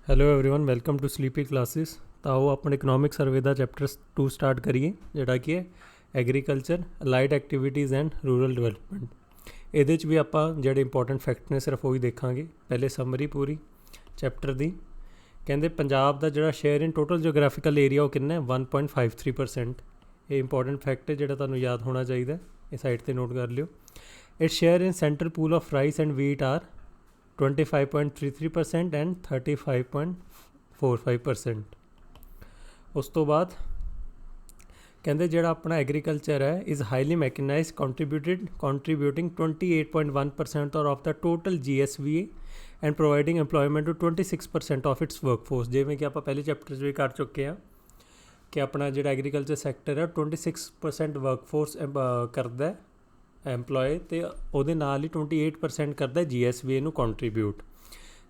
Hello everyone welcome to sleepy classes. ਤਾਂ ਉਹ ਆਪਣੇ ਇਕਨੋਮਿਕ ਸਰਵੇ ਦਾ ਚੈਪਟਰ 2 ਸਟਾਰਟ ਕਰੀਏ, ਜਿਹੜਾ ਕਿ ਹੈ agriculture, allied activities and rural development. ਇਹਦੇ 'ਚ ਵੀ ਆਪਾਂ ਜਿਹੜੇ ਇੰਪੋਰਟੈਂਟ ਫੈਕਟ ਨੇ ਸਿਰਫ ਉਹੀ ਦੇਖਾਂਗੇ। ਪਹਿਲੇ ਸਮਰੀ ਪੂਰੀ ਚੈਪਟਰ ਦੀ। ਕਹਿੰਦੇ ਪੰਜਾਬ ਦਾ ਜਿਹੜਾ ਸ਼ੇਅਰ ਇਨ ਟੋਟਲ ਜੀਓਗ੍ਰਾਫੀਕਲ ਏਰੀਆ ਉਹ ਕਿੰਨਾ ਹੈ 1.53%। ਇਹ ਇੰਪੋਰਟੈਂਟ ਫੈਕਟ ਹੈ ਜਿਹੜਾ ਤੁਹਾਨੂੰ ਯਾਦ ਹੋਣਾ ਚਾਹੀਦਾ। ਇਹ ਸਾਈਡ 'ਤੇ ਨੋਟ ਕਰ ਲਿਓ। It share in central pool of rice and wheat are 25.33% and 35.45%। ਉਸ ਤੋਂ ਬਾਅਦ ਕਹਿੰਦੇ ਜਿਹੜਾ ਆਪਣਾ ਐਗਰੀਕਲਚਰ ਹੈ ਇਜ਼ ਹਾਈਲੀ ਮੈਕਨਾਈਜ਼ਡ ਕੰਟਰੀਬਿਊਟਿੰਗ 28.1% ਔਰ of the total GSVA and providing employment to 26% of its workforce. ਜਿਵੇਂ ਕਿ ਆਪਾਂ ਪਹਿਲੇ ਚੈਪਟਰ 'ਚ ਵੀ ਕਰ ਚੁੱਕੇ ਹਾਂ ਕਿ ਆਪਣਾ ਜਿਹੜਾ ਐਗਰੀਕਲਚਰ ਸੈਕਟਰ ਹੈ 26% ਵਰਕਫੋਰਸ ਕਰਦਾ ਐਮਪਲੋਏ, ਅਤੇ ਉਹਦੇ ਨਾਲ ਹੀ 28% ਕਰਦਾ GSVA ਨੂੰ ਕੰਟਰੀਬਿਊਟ।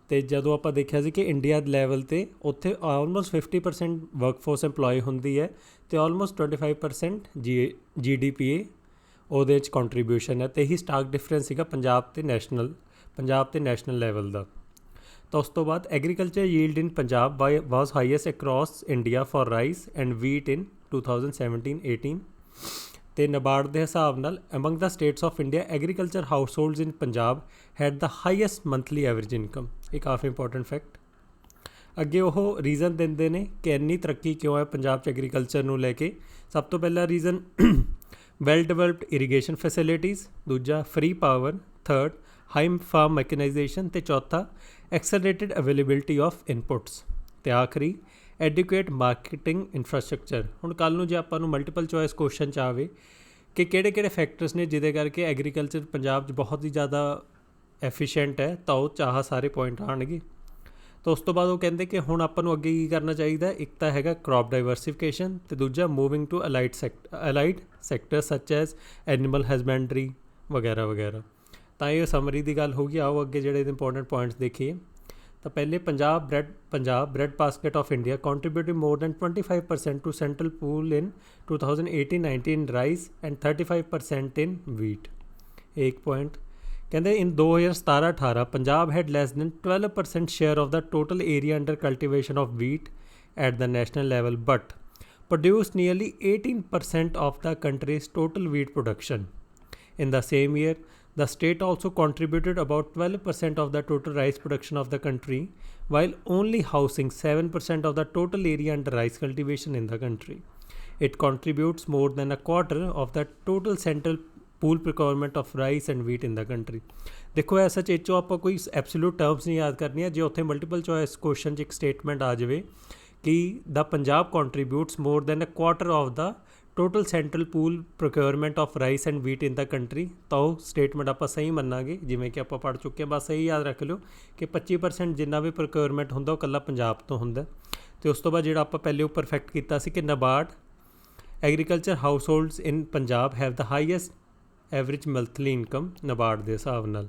ਅਤੇ ਜਦੋਂ ਆਪਾਂ ਦੇਖਿਆ ਸੀ ਕਿ ਇੰਡੀਆ ਲੈਵਲ 'ਤੇ ਉੱਥੇ ਆਲਮੋਸਟ 50% ਵਰਕਫੋਰਸ ਐਮਪਲੋਏ ਹੁੰਦੀ ਹੈ ਅਤੇ ਆਲਮੋਸਟ 25% GDPA ਉਹਦੇ 'ਚ ਕੰਟਰੀਬਿਊਸ਼ਨ ਹੈ। ਅਤੇ ਇਹੀ ਸਟਾਰਕ ਡਿਫਰੈਂਸ ਸੀਗਾ ਪੰਜਾਬ ਅਤੇ ਨੈਸ਼ਨਲ ਲੈਵਲ ਦਾ। ਤਾਂ ਉਸ ਤੋਂ ਬਾਅਦ agriculture yield in Punjab was highest across India for rice and wheat in 2017-18। ਅਤੇ ਨਬਾਰਡ ਦੇ ਹਿਸਾਬ ਨਾਲ among the states of India agriculture households in Punjab had the highest monthly average income. ਇਹ ਕਾਫੀ ਇੰਪੋਰਟੈਂਟ ਫੈਕਟ। ਅੱਗੇ ਉਹ ਰੀਜ਼ਨ ਦਿੰਦੇ ਨੇ ਕਿ ਇੰਨੀ ਤਰੱਕੀ ਕਿਉਂ ਹੈ ਪੰਜਾਬ 'ਚ ਐਗਰੀਕਲਚਰ ਨੂੰ ਲੈ ਕੇ। ਸਭ ਤੋਂ ਪਹਿਲਾ reason well developed irrigation facilities, ਦੂਜਾ free power, third high farm mechanisation, ਅਤੇ ਚੌਥਾ ਐਕਸਲਰੇਟਿਡ ਅਵੇਲੇਬਿਲਿਟੀ ਆਫ ਇਨਪੁਟਸ, ਅਤੇ ਆਖਰੀ ਐਡੂਕੇਟ ਮਾਰਕੀਟਿੰਗ ਇਨਫਰਾਸਟਰਕਚਰ। ਹੁਣ ਕੱਲ੍ਹ ਨੂੰ ਜੇ ਆਪਾਂ ਨੂੰ ਮਲਟੀਪਲ ਚੋਇਸ ਕੁਐਸਚਨ 'ਚ ਆਵੇ ਕਿ ਕਿਹੜੇ ਫੈਕਟਰਸ ਨੇ ਜਿਹਦੇ ਕਰਕੇ ਐਗਰੀਕਲਚਰ ਪੰਜਾਬ 'ਚ ਬਹੁਤ ਹੀ ਜ਼ਿਆਦਾ ਐਫੀਸ਼ੀਐਂਟ ਹੈ, ਤਾਂ ਉਹ ਚਾਹ ਸਾਰੇ ਪੁਆਇੰਟ ਆਉਣਗੇ। ਤਾਂ ਉਸ ਤੋਂ ਬਾਅਦ ਉਹ ਕਹਿੰਦੇ ਕਿ ਹੁਣ ਆਪਾਂ ਨੂੰ ਅੱਗੇ ਕੀ ਕਰਨਾ ਚਾਹੀਦਾ। ਇੱਕ ਤਾਂ ਹੈਗਾ ਕ੍ਰੌਪ ਡਾਈਵਰਸੀਫਿਕੇਸ਼ਨ, ਅਤੇ ਦੂਜਾ ਮੂਵਿੰਗ ਟੂ ਅਲਾਈਡ ਸੈਕਟਰ ਸੱਚ ਐਜ਼ ਐਨੀਮਲ ਹਸਬੈਂਡਰੀ ਵਗੈਰਾ ਵਗੈਰਾ। ਤਾਂ ਇਹ ਸਮਰੀ ਦੀ ਗੱਲ ਹੋਊਗੀ। ਆਓ ਅੱਗੇ ਜਿਹੜੇ ਇੰਪੋਰਟੈਂਟ ਪੁਆਇੰਟਸ ਦੇਖੀਏ। ਤਾਂ ਪਹਿਲੇ Punjab bread basket of India contributing more than 25% to central pool in 2018-19 rice and 35% in wheat. ਇੱਕ ਪੁਆਇੰਟ ਕਹਿੰਦੇ in 2017-18 Punjab had less than 12% share of the total area under cultivation of wheat at the national level but produced nearly 18% of the country's total wheat production. In the same year, the state also contributed about 12% of the total rice production of the country, while only housing 7% of the total area under rice cultivation in the country. It contributes more than a quarter of the total central pool procurement of rice and wheat in the country. ਦੇਖੋ ਐਸਾ ਚੇਚੋ ਆਪਾਂ ਕੋਈ absolute terms ਨਹੀਂ ਯਾਦ ਕਰਨੀਆਂ। ਜੇ ਉੱਥੇ multiple choice question 'ਚ ਇੱਕ ਸਟੇਟਮੈਂਟ ਆ ਜਾਵੇ ਕਿ the Punjab contributes more than a quarter of the total central pool procurement of rice and wheat in the country, ਤਾਂ ਉਹ ਸਟੇਟਮੈਂਟ ਆਪਾਂ ਸਹੀ ਮੰਨਾਂਗੇ। ਜਿਵੇਂ ਕਿ ਆਪਾਂ ਪੜ੍ਹ ਚੁੱਕੇ ਹਾਂ, ਬਸ ਇਹੀ ਯਾਦ ਰੱਖ ਲਿਓ ਕਿ 25% ਜਿੰਨਾ ਵੀ ਪ੍ਰੋਕਿਓਰਮੈਂਟ ਹੁੰਦਾ ਉਹ ਇਕੱਲਾ ਪੰਜਾਬ ਤੋਂ ਹੁੰਦਾ। ਅਤੇ ਉਸ ਤੋਂ ਬਾਅਦ ਜਿਹੜਾ ਆਪਾਂ ਪਹਿਲੇ ਉੱਪਰ ਫੈਕਟ ਕੀਤਾ ਸੀ ਕਿ NABARD agriculture households in Punjab have the highest average monthly income NABARD ਦੇ ਹਿਸਾਬ ਨਾਲ।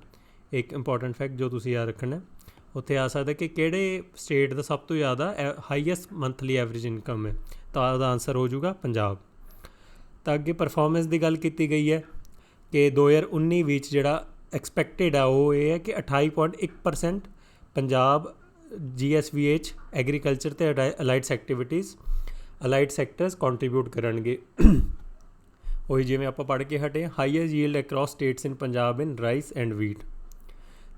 ਇੱਕ ਇੰਪੋਰਟੈਂਟ ਫੈਕਟ ਜੋ ਤੁਸੀਂ ਯਾਦ ਰੱਖਣਾ। ਉੱਥੇ ਆ ਸਕਦਾ ਕਿ ਕਿਹੜੇ ਸਟੇਟ ਦਾ ਸਭ ਤੋਂ ਜ਼ਿਆਦਾ ਹਾਈਐਸਟ ਮੰਥਲੀ ਐਵਰੇਜ ਇਨਕਮ ਹੈ, ਤਾਂ ਉਹਦਾ ਆਨਸਰ ਹੋ ਜਾਊਗਾ ਪੰਜਾਬ। ਤਾਂ ਅੱਗੇ ਪਰਫੋਰਮੈਂਸ ਦੀ ਗੱਲ ਕੀਤੀ ਗਈ ਹੈ ਕਿ 2019 ਵਿੱਚ ਜਿਹੜਾ ਐਕਸਪੈਕਟਡ ਆ ਉਹ ਇਹ ਹੈ ਕਿ 28.1% ਪੰਜਾਬ GSVA 'ਚ ਐਗਰੀਕਲਚਰ ਅਤੇ ਅਲਾਈਡ ਸੈਕਟਰਸ ਕੰਟਰੀਬਿਊਟ ਕਰਨਗੇ। ਉਹੀ ਜਿਵੇਂ ਆਪਾਂ ਪੜ੍ਹ ਕੇ ਹਟੇ, highest yield across states in Punjab in rice and wheat.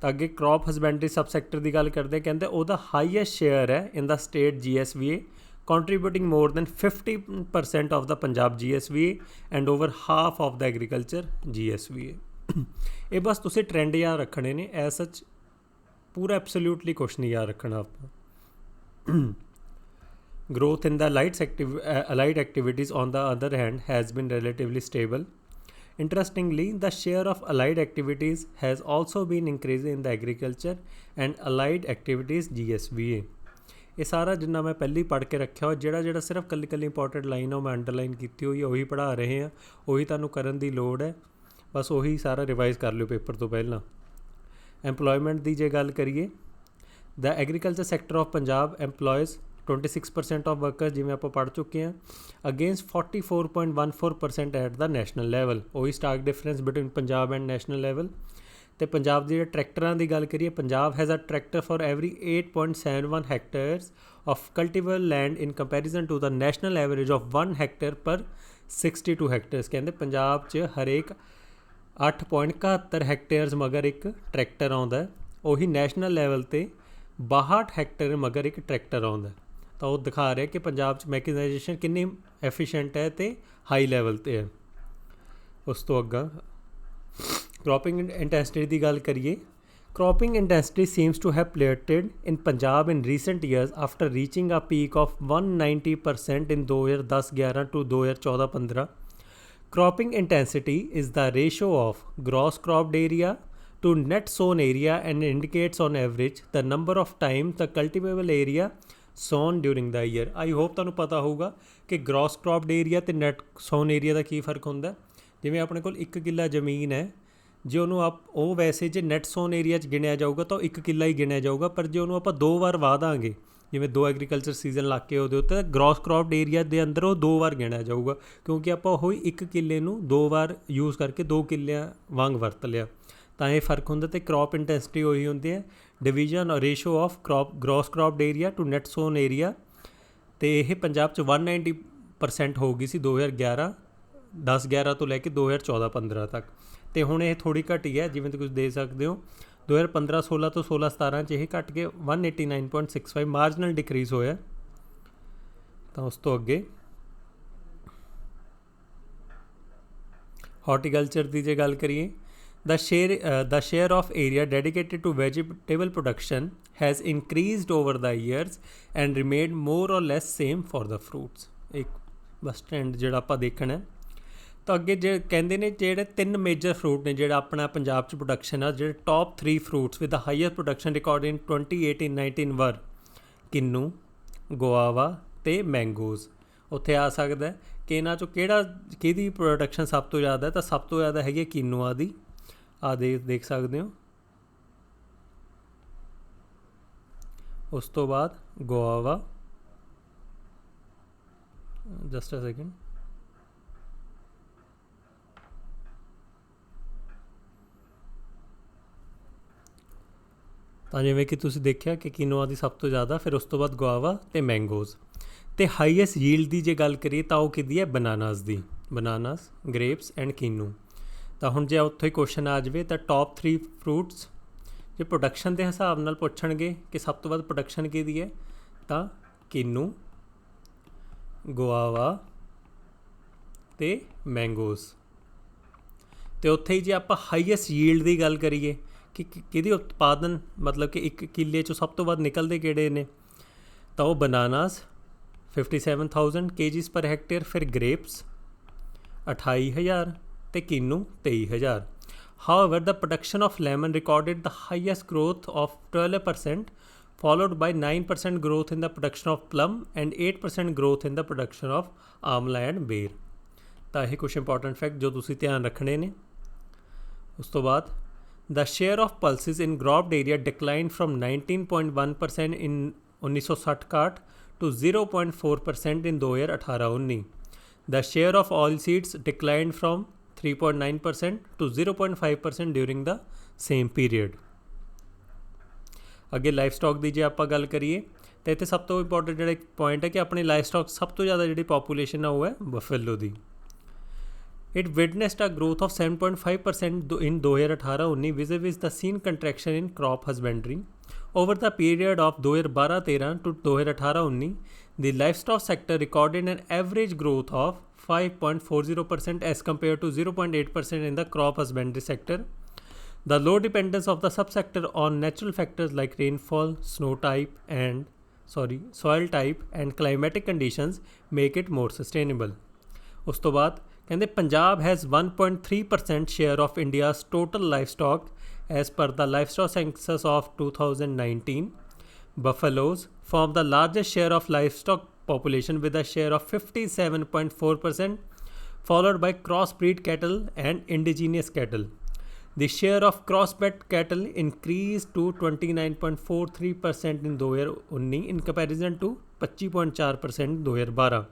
ਤਾਂ ਅੱਗੇ ਕ੍ਰੌਪ ਹਸਬੈਂਡਰੀ ਸਬ ਸੈਕਟਰ ਦੀ ਗੱਲ ਕਰਦੇ ਕਹਿੰਦੇ ਉਹਦਾ ਹਾਈਐਸਟ ਸ਼ੇਅਰ ਹੈ in the state GSVA contributing more than 50% of the Punjab GSVA and over half of the agriculture GSVA. ਇਹ ਬਸ ਤੁਸੀਂ ਟ੍ਰੈਂਡ ਯਾਦ ਰੱਖਣੇ ਨੇ, ਐਸ ਸੱਚ ਪੂਰਾ ਐਬਸੋਲਿਊਟਲੀ ਕੁਛ ਨਹੀਂ ਯਾਦ ਰੱਖਣਾ ਆਪਾਂ। Growth in the allied activities on the other hand has been relatively stable. Interestingly, the share of allied activities has also been increasing in the agriculture and allied activities GSVA. ਇਹ ਸਾਰਾ ਜਿੰਨਾ ਮੈਂ ਪਹਿਲਾਂ ਹੀ ਪੜ੍ਹ ਕੇ ਰੱਖਿਆ ਹੋਇਆ, ਜਿਹੜਾ ਸਿਰਫ ਕੱਲੀ ਇੰਪੋਰਟੈਂਟ ਲਾਈਨ ਉਹ ਮੈਂ ਅੰਡਰਲਾਈਨ ਕੀਤੀ ਹੋਈ, ਉਹੀ ਪੜ੍ਹਾ ਰਹੇ ਹਾਂ, ਉਹੀ ਤੁਹਾਨੂੰ ਕਰਨ ਦੀ ਲੋੜ ਹੈ। ਬਸ ਉਹੀ ਸਾਰਾ ਰਿਵਾਈਜ਼ ਕਰ ਲਿਓ ਪੇਪਰ ਤੋਂ ਪਹਿਲਾਂ। ਐਮਪਲੋਇਮੈਂਟ ਦੀ ਜੇ ਗੱਲ ਕਰੀਏ, the agriculture sector of Punjab employs 26% of workers, ਜਿਵੇਂ ਆਪਾਂ ਪੜ੍ਹ ਚੁੱਕੇ ਹਾਂ, against 44.14% at the national level. ਉਹੀ stark difference between Punjab and national level. ਤੇ ਪੰਜਾਬ ਦੇ ਜਿਹੜੇ ਟਰੈਕਟਰਾਂ ਦੀ ਗੱਲ ਕਰੀਏ, Punjab has a tractor for every 8.71 hectares of cultivable land in comparison to the national average of 1 hectare per 62 ਹੈਕਟੇਅਰਸ। ਕਹਿੰਦੇ ਪੰਜਾਬ 'ਚ ਹਰੇਕ 8.71 ਹੈਕਟੇਅਰਸ ਮਗਰ ਇੱਕ ਟਰੈਕਟਰ ਆਉਂਦਾ, ਉਹੀ ਨੈਸ਼ਨਲ ਲੈਵਲ 'ਤੇ 62 ਹੈਕਟੇਅਰ ਮਗਰ ਇੱਕ ਟਰੈਕਟਰ ਆਉਂਦਾ। ਤਾਂ ਉਹ ਦਿਖਾ ਰਿਹਾ ਕਿ ਪੰਜਾਬ 'ਚ ਮੈਕਨਾਈਜੇਸ਼ਨ ਕਿੰਨੀ ਐਫੀਸ਼ੀਐਂਟ ਹੈ ਅਤੇ ਹਾਈ ਲੈਵਲ 'ਤੇ ਹੈ। ਉਸ ਤੋਂ ਅੱਗਾ ਕ੍ਰੋਪਿੰਗ ਇੰਟੈਂਸਿਟੀ ਦੀ ਗੱਲ ਕਰੀਏ, cropping intensity seems to have plateaued in Punjab in recent years after reaching a peak of 190% in 2010-11 to 2014-15. Cropping intensity is the ratio of gross cropped area to net sown area and indicates on average the number of times the cultivable area sown during the year. I hope ਤੁਹਾਨੂੰ ਪਤਾ ਹੋਊਗਾ ਕਿ gross cropped area ਤੇ net sown area ਦਾ ਕੀ ਫਰਕ ਹੁੰਦਾ। ਜਿਵੇਂ ਆਪਣੇ ਕੋਲ 1 ਕਿੱਲਾ ਜ਼ਮੀਨ ਹੈ, ਜੇ ਉਹਨੂੰ ਉਹ ਵੈਸੇ ਜੇ ਨੈਟ ਸੋਨ ਏਰੀਆ 'ਚ ਗਿਣਿਆ ਜਾਊਗਾ ਤਾਂ ਉਹ 1 ਕਿੱਲਾ ਹੀ ਗਿਣਿਆ ਜਾਊਗਾ, ਪਰ ਜੇ ਉਹਨੂੰ ਆਪਾਂ 2 ਵਾਰ ਵਾਹ ਦਾਂਗੇ, ਜਿਵੇਂ 2 ਐਗਰੀਕਲਚਰ ਸੀਜ਼ਨ ਲਾ ਕੇ ਉਹਦੇ ਉੱਤੇ, ਗ੍ਰੋਸ ਕ੍ਰੌਪਡ ਏਰੀਆ ਦੇ ਅੰਦਰ ਉਹ 2 ਵਾਰ ਗਿਣਿਆ ਜਾਊਗਾ, ਕਿਉਂਕਿ ਆਪਾਂ ਉਹੀ 1 ਕਿੱਲੇ ਨੂੰ 2 ਵਾਰ ਯੂਜ਼ ਕਰਕੇ 2 ਕਿੱਲਿਆਂ ਵਾਂਗ ਵਰਤ ਲਿਆ। ਤਾਂ ਇਹ ਫਰਕ ਹੁੰਦਾ। ਅਤੇ ਕ੍ਰੌਪ ਇੰਟੈਂਸਿਟੀ ਉਹੀ ਹੁੰਦੀ ਹੈ, division or ratio of gross cropped area to net sown area. ਅਤੇ ਇਹ ਪੰਜਾਬ 'ਚ 190% ਹੋ ਗਈ ਸੀ 2010-11 ਤੋਂ ਲੈ ਕੇ 2014-15 ਤੱਕ। ਅਤੇ ਹੁਣ ਇਹ ਥੋੜ੍ਹੀ ਘਟੀ ਹੈ, ਜਿਵੇਂ ਤੁਸੀਂ ਦੇਖ ਸਕਦੇ ਹੋ 2015-16 ਤੋਂ 16-17 'ਚ ਇਹ ਘੱਟ ਕੇ 189.65 ਮਾਰਜਨਲ ਡਿਕਰੀਜ਼ ਹੋਇਆ। ਤਾਂ ਉਸ ਤੋਂ ਅੱਗੇ ਹਾਰਟੀਕਲਚਰ ਦੀ ਜੇ ਗੱਲ ਕਰੀਏ, the share of area dedicated to vegetable production has increased over the years and remained more or less same for the fruits। ਇੱਕ ਬਸ ਟ੍ਰੈਂਡ ਜਿਹੜਾ ਆਪਾਂ ਦੇਖਣਾ। ਤਾਂ ਅੱਗੇ ਜੇ ਕਹਿੰਦੇ ਨੇ ਜਿਹੜੇ 3 ਮੇਜਰ ਫਰੂਟ ਨੇ ਜਿਹੜਾ ਆਪਣਾ ਪੰਜਾਬ 'ਚ ਪ੍ਰੋਡਕਸ਼ਨ ਆ, ਜਿਹੜੇ top 3 fruits with the highest production record in 2018-19 were ਕਿੰਨੂ, ਗੁਆਵਾ ਅਤੇ ਮੈਂਗੋਜ਼। ਉੱਥੇ ਆ ਸਕਦਾ ਕਿ ਇਹਨਾਂ 'ਚੋਂ ਕਿਹਦੀ ਪ੍ਰੋਡਕਸ਼ਨ ਸਭ ਤੋਂ ਜ਼ਿਆਦਾ, ਤਾਂ ਸਭ ਤੋਂ ਜ਼ਿਆਦਾ ਹੈਗੀ ਕਿੰਨੂਆਂ ਦੀ। ਦੇਖ ਸਕਦੇ ਹੋ। ਉਸ ਤੋਂ ਬਾਅਦ ਗੁਆਵਾ, ਜਸਟ ਅ ਸੈਕਿੰਡ, ਤਾਂ ਜਿਵੇਂ ਕਿ ਤੁਸੀਂ ਦੇਖਿਆ ਕਿ ਕਿਨੂਆ ਦੀ ਸਭ ਤੋਂ ਜ਼ਿਆਦਾ, ਫਿਰ ਉਸ ਤੋਂ ਬਾਅਦ ਗੁਆਵਾ ਅਤੇ ਮੈਂਗੋਜ਼। ਅਤੇ ਹਾਈਐਸਟ ਯੀਲਡ ਦੀ ਜੇ ਗੱਲ ਕਰੀਏ ਤਾਂ ਉਹ ਕਿਹਦੀ ਹੈ, bananas the, bananas, grapes and ਕਿਨੂੰ। ਤਾਂ ਹੁਣ ਜੇ ਉੱਥੋਂ ਹੀ ਕੁਐਸਚਨ ਆ ਜਾਵੇ ਤਾਂ ਟੌਪ 3 ਫਰੂਟਸ ਜੇ ਪ੍ਰੋਡਕਸ਼ਨ ਦੇ ਹਿਸਾਬ ਨਾਲ ਪੁੱਛਣਗੇ ਕਿ ਸਭ ਤੋਂ ਵੱਧ ਪ੍ਰੋਡਕਸ਼ਨ ਕਿਹਦੀ ਹੈ, ਤਾਂ ਕਿਨੂੰ, ਗੁਆਵਾ ਅਤੇ ਮੈਂਗੋਜ਼। ਅਤੇ ਉੱਥੇ ਹੀ ਜੇ ਆਪਾਂ ਹਾਈਐਸਟ ਯੀਲਡ ਦੀ ਗੱਲ ਕਰੀਏ ਕਿ ਕਿਹਦੀ ਉਤਪਾਦਨ ਮਤਲਬ ਕਿ 1 ਕਿੱਲੇ 'ਚੋਂ ਸਭ ਤੋਂ ਵੱਧ ਨਿਕਲਦੇ ਕਿਹੜੇ ਨੇ, ਤਾਂ ਉਹ ਬਨਾਨਾਸ 57,000 kgs per hectare, ਫਿਰ ਗ੍ਰੇਪਸ 28,000 ਅਤੇ ਕਿਨੂੰ 23,000। However, the production of lemon recorded the highest growth of 12%, followed by 9% growth in the production of plum and 8% growth in the production of amla and ਬੇਰ। ਤਾਂ ਇਹ ਕੁਛ important fact ਜੋ ਤੁਸੀਂ ਧਿਆਨ ਰੱਖਣੇ ਨੇ। ਉਸ ਤੋਂ ਬਾਅਦ the share of pulses in cropped area declined from 19.1% in 1960-61 to 0.4% in 2018-19। The share of oilseeds declined from 3.9% to 0.5% during the same period। ਅੱਗੇ ਲਾਈਫ ਸਟਾਕ ਦੀ ਜੇ ਆਪਾਂ ਗੱਲ ਕਰੀਏ ਤਾਂ ਇੱਥੇ ਸਭ ਤੋਂ ਇੰਪੋਰਟੈਂਟ ਜਿਹੜਾ ਇੱਕ ਪੁਆਇੰਟ ਹੈ ਕਿ ਆਪਣੀ ਲਾਈਫ ਸਟਾਕ ਸਭ ਤੋਂ ਜ਼ਿਆਦਾ ਜਿਹੜੀ ਪਾਪੂਲੇਸ਼ਨ ਆ ਉਹ ਹੈ buffalo the. It witnessed a growth of 7.5% in 2018-19 vis-a-vis the seen contraction in crop husbandry। Over the period of 2012-13 to 2018-19, the livestock sector recorded an average growth of 5.40% as compared to 0.8% in the crop husbandry sector। The low dependence of the subsector on natural factors like rainfall, soil type and climatic conditions make it more sustainable। ਉਸ ਤੋਂ ਬਾਅਦ ਕਹਿੰਦੇ Punjab has 1.3% share of India's total livestock as per the livestock census of 2019। Buffaloes form the largest share of livestock population with a share of 57.4%, followed by crossbreed cattle and indigenous cattle। The share of crossbred cattle increased to 29.43% in 2019 in comparison to 25.4% in 2012।